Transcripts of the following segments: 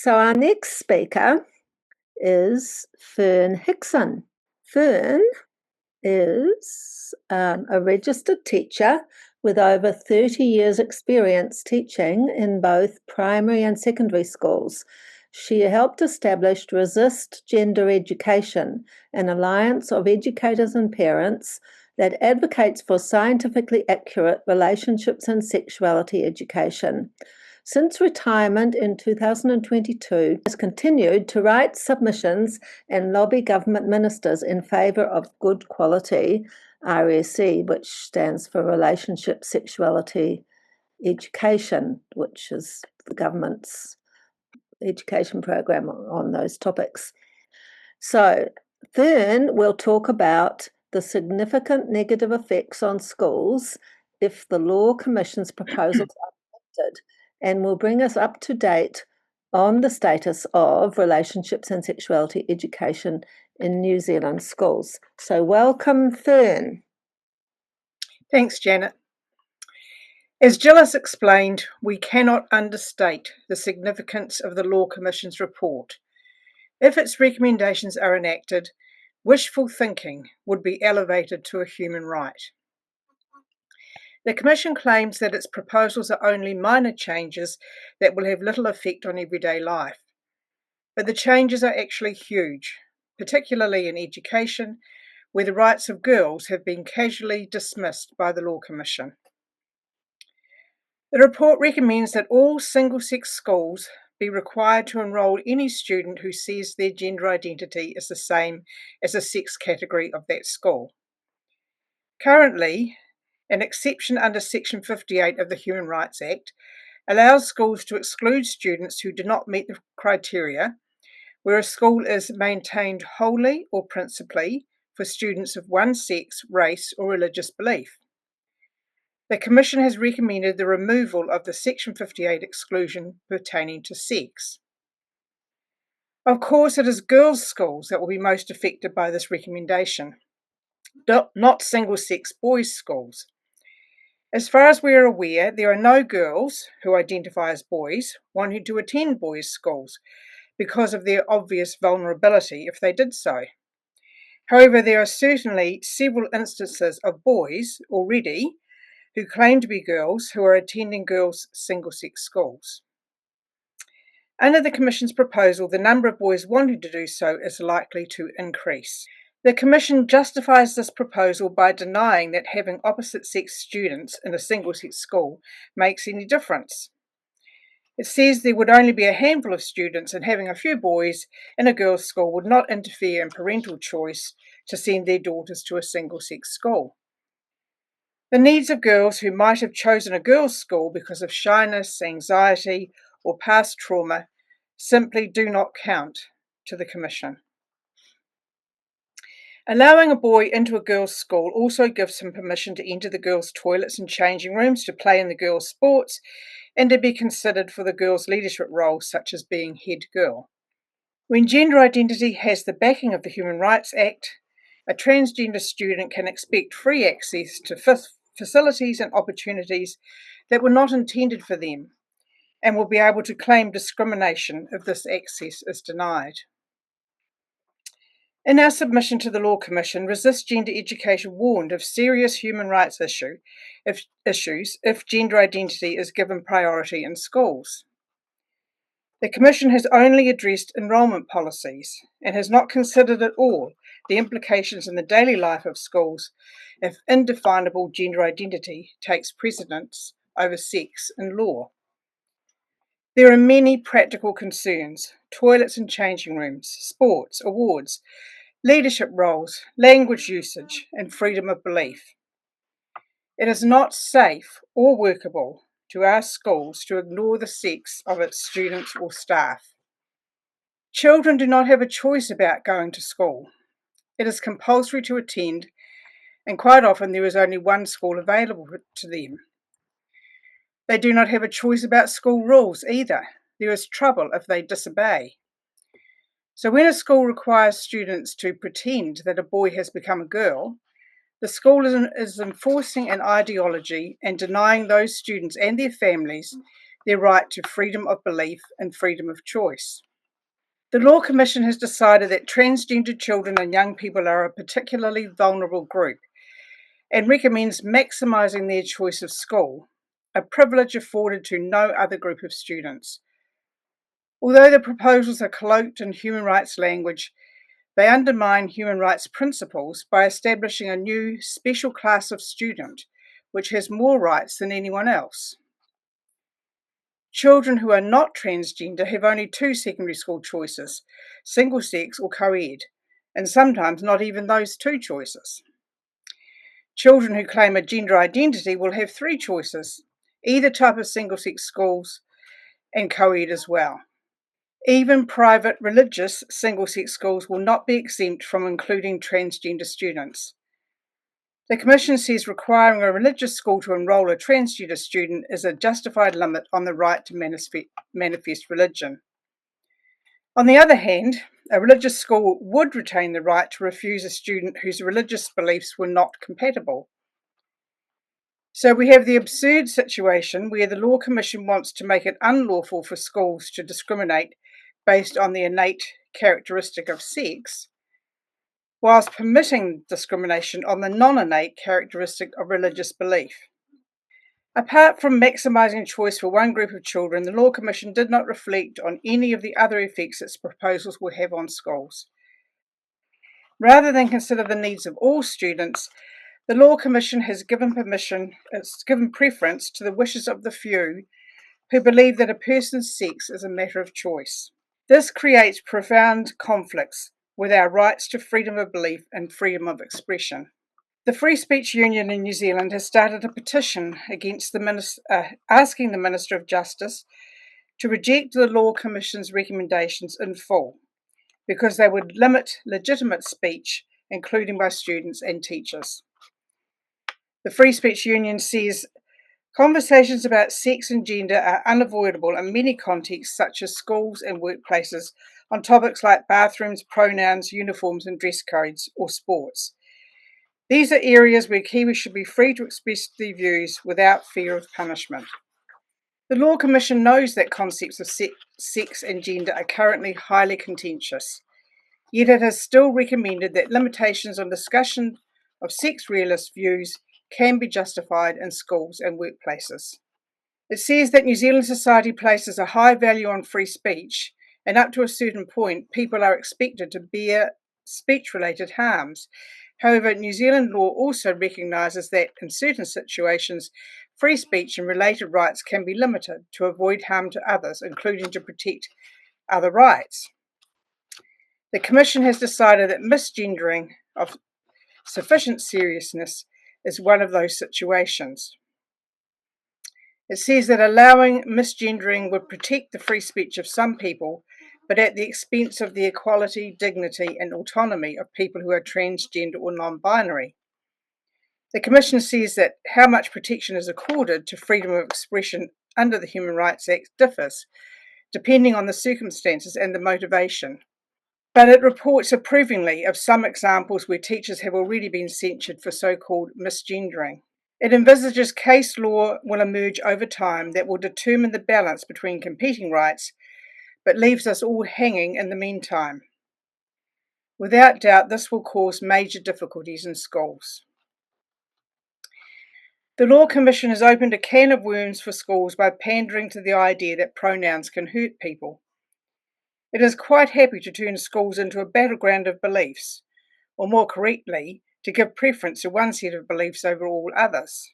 So our next speaker is Fern Hickson. Fern is a registered teacher with over 30 years' experience teaching in both primary and secondary schools. She helped establish Resist Gender Education, an alliance of educators and parents that advocates for scientifically accurate relationships and sexuality education. Since retirement in 2022, has continued to write submissions and lobby government ministers in favour of good quality RSE, which stands for Relationships, Sexuality Education, which is the government's education program on those topics. So Fern will talk about the significant negative effects on schools if the Law Commission's proposals are adopted, and will bring us up to date on the status of relationships and sexuality education in New Zealand schools. So welcome, Fern. Thanks, Janet. As Jill has explained, we cannot understate the significance of the Law Commission's report. If its recommendations are enacted, wishful thinking would be elevated to a human right. The Commission claims that its proposals are only minor changes that will have little effect on everyday life. But the changes are actually huge, particularly in education, where the rights of girls have been casually dismissed by the Law Commission. The report recommends that all single-sex schools be required to enrol any student who says their gender identity is the same as the sex category of that school. Currently, an exception under Section 58 of the Human Rights Act allows schools to exclude students who do not meet the criteria, where a school is maintained wholly or principally for students of one sex, race, or religious belief. The Commission has recommended the removal of the Section 58 exclusion pertaining to sex. Of course, it is girls' schools that will be most affected by this recommendation, not single-sex boys' schools. As far as we are aware, there are no girls who identify as boys wanting to attend boys' schools because of their obvious vulnerability if they did so. However, there are certainly several instances of boys already who claim to be girls who are attending girls' single-sex schools. Under the Commission's proposal, the number of boys wanting to do so is likely to increase. The Commission justifies this proposal by denying that having opposite-sex students in a single-sex school makes any difference. It says there would only be a handful of students, and having a few boys in a girls' school would not interfere in parental choice to send their daughters to a single-sex school. The needs of girls who might have chosen a girls' school because of shyness, anxiety, or past trauma simply do not count to the Commission. Allowing a boy into a girls' school also gives him permission to enter the girls' toilets and changing rooms, to play in the girls' sports, and to be considered for the girls' leadership roles, such as being head girl. When gender identity has the backing of the Human Rights Act, a transgender student can expect free access to facilities and opportunities that were not intended for them, and will be able to claim discrimination if this access is denied. In our submission to the Law Commission, Resist Gender Education warned of serious human rights issues if gender identity is given priority in schools. The Commission has only addressed enrolment policies and has not considered at all the implications in the daily life of schools if indefinable gender identity takes precedence over sex in law. There are many practical concerns: toilets and changing rooms, sports, awards, leadership roles, language usage, and freedom of belief. It is not safe or workable to ask schools to ignore the sex of its students or staff. Children do not have a choice about going to school. It is compulsory to attend, and quite often there is only one school available to them. They do not have a choice about school rules either. There is trouble if they disobey. So when a school requires students to pretend that a boy has become a girl, the school is enforcing an ideology and denying those students and their families their right to freedom of belief and freedom of choice. The Law Commission has decided that transgender children and young people are a particularly vulnerable group and recommends maximising their choice of school, a privilege afforded to no other group of students. Although the proposals are cloaked in human rights language, they undermine human rights principles by establishing a new special class of student which has more rights than anyone else. Children who are not transgender have only two secondary school choices, single-sex or co-ed, and sometimes not even those two choices. Children who claim a gender identity will have three choices, either type of single-sex schools and co-ed as well. Even private religious single-sex schools will not be exempt from including transgender students. The Commission says requiring a religious school to enrol a transgender student is a justified limit on the right to manifest religion. On the other hand, a religious school would retain the right to refuse a student whose religious beliefs were not compatible. So we have the absurd situation where the Law Commission wants to make it unlawful for schools to discriminate based on the innate characteristic of sex, whilst permitting discrimination on the non-innate characteristic of religious belief. Apart from maximising choice for one group of children, the Law Commission did not reflect on any of the other effects its proposals will have on schools. Rather than consider the needs of all students, the Law Commission has given preference to the wishes of the few who believe that a person's sex is a matter of choice. This creates profound conflicts with our rights to freedom of belief and freedom of expression. The Free Speech Union in New Zealand has started a petition against asking the Minister of Justice to reject the Law Commission's recommendations in full, because they would limit legitimate speech, including by students and teachers. The Free Speech Union says conversations about sex and gender are unavoidable in many contexts, such as schools and workplaces, on topics like bathrooms, pronouns, uniforms and dress codes, or sports. These are areas where Kiwis should be free to express their views without fear of punishment. The Law Commission knows that concepts of sex and gender are currently highly contentious, yet it has still recommended that limitations on discussion of sex realist views can be justified in schools and workplaces. It says that New Zealand society places a high value on free speech, and up to a certain point, people are expected to bear speech-related harms. However, New Zealand law also recognises that in certain situations, free speech and related rights can be limited to avoid harm to others, including to protect other rights. The Commission has decided that misgendering of sufficient seriousness is one of those situations. It says that allowing misgendering would protect the free speech of some people, but at the expense of the equality, dignity and autonomy of people who are transgender or non-binary. The Commission says that how much protection is accorded to freedom of expression under the Human Rights Act differs, depending on the circumstances and the motivation. But it reports approvingly of some examples where teachers have already been censured for so-called misgendering. It envisages case law will emerge over time that will determine the balance between competing rights, but leaves us all hanging in the meantime. Without doubt, this will cause major difficulties in schools. The Law Commission has opened a can of worms for schools by pandering to the idea that pronouns can hurt people. It is quite happy to turn schools into a battleground of beliefs, or more correctly, to give preference to one set of beliefs over all others.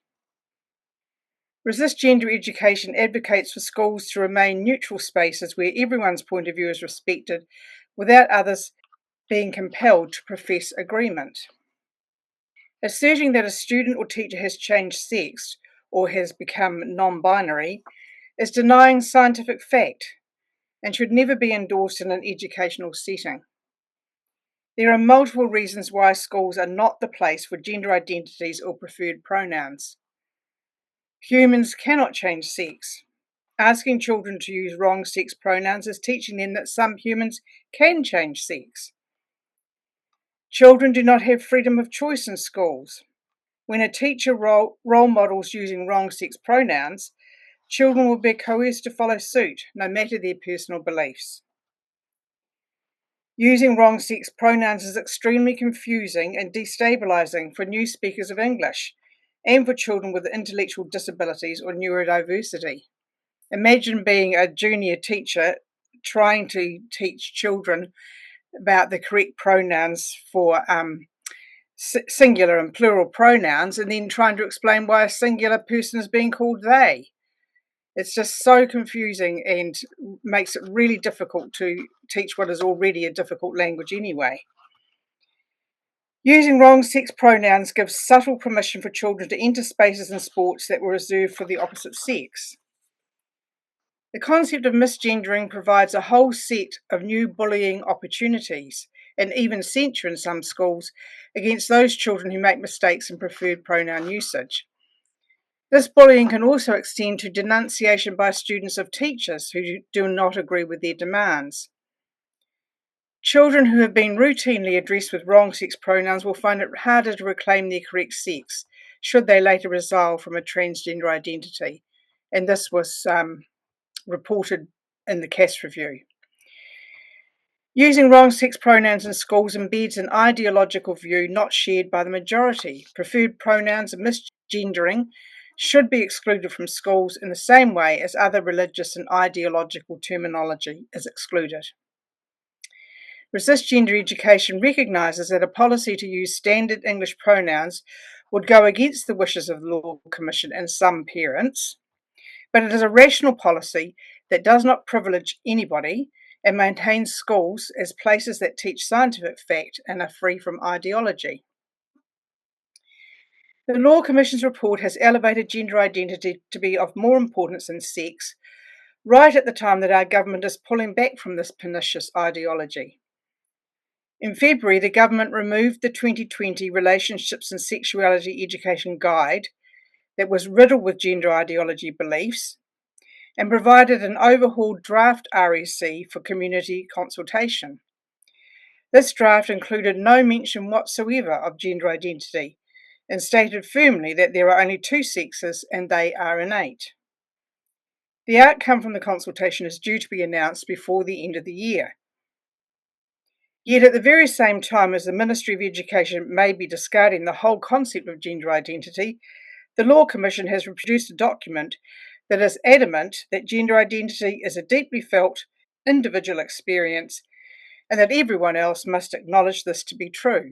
Resist Gender Education advocates for schools to remain neutral spaces where everyone's point of view is respected, without others being compelled to profess agreement. Asserting that a student or teacher has changed sex or has become non-binary is denying scientific fact and should never be endorsed in an educational setting. There are multiple reasons why schools are not the place for gender identities or preferred pronouns. Humans cannot change sex. Asking children to use wrong sex pronouns is teaching them that some humans can change sex. Children do not have freedom of choice in schools. When a teacher role models using wrong sex pronouns, Children will be coerced to follow suit, no matter their personal beliefs. Using wrong sex pronouns is extremely confusing and destabilising for new speakers of English and for children with intellectual disabilities or neurodiversity. Imagine being a junior teacher trying to teach children about the correct pronouns for singular and plural pronouns, and then trying to explain why a singular person is being called they. It's just so confusing and makes it really difficult to teach what is already a difficult language anyway. Using wrong sex pronouns gives subtle permission for children to enter spaces in sports that were reserved for the opposite sex. The concept of misgendering provides a whole set of new bullying opportunities, and even censure in some schools, against those children who make mistakes in preferred pronoun usage. This bullying can also extend to denunciation by students of teachers who do not agree with their demands. Children who have been routinely addressed with wrong sex pronouns will find it harder to reclaim their correct sex, should they later resolve from a transgender identity. And this was reported in the Cass Review. Using wrong sex pronouns in schools embeds an ideological view not shared by the majority. Preferred pronouns and misgendering should be excluded from schools in the same way as other religious and ideological terminology is excluded. Resist Gender Education recognises that a policy to use standard English pronouns would go against the wishes of the Law Commission and some parents, but it is a rational policy that does not privilege anybody and maintains schools as places that teach scientific fact and are free from ideology. The Law Commission's report has elevated gender identity to be of more importance than sex, right at the time that our government is pulling back from this pernicious ideology. In February, the government removed the 2020 Relationships and Sexuality Education Guide that was riddled with gender ideology beliefs and provided an overhauled draft REC for community consultation. This draft included no mention whatsoever of gender identity and stated firmly that there are only two sexes and they are innate. The outcome from the consultation is due to be announced before the end of the year. Yet at the very same time as the Ministry of Education may be discarding the whole concept of gender identity, the Law Commission has produced a document that is adamant that gender identity is a deeply felt individual experience and that everyone else must acknowledge this to be true.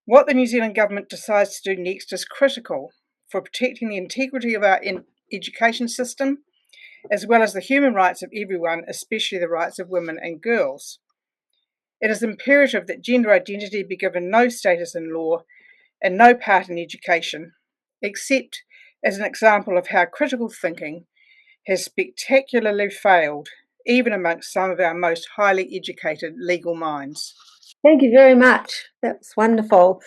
What the New Zealand Government decides to do next is critical for protecting the integrity of our education system, as well as the human rights of everyone, especially the rights of women and girls. It is imperative that gender identity be given no status in law and no part in education, except as an example of how critical thinking has spectacularly failed, even amongst some of our most highly educated legal minds. Thank you very much. That's wonderful.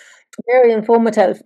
Very informative.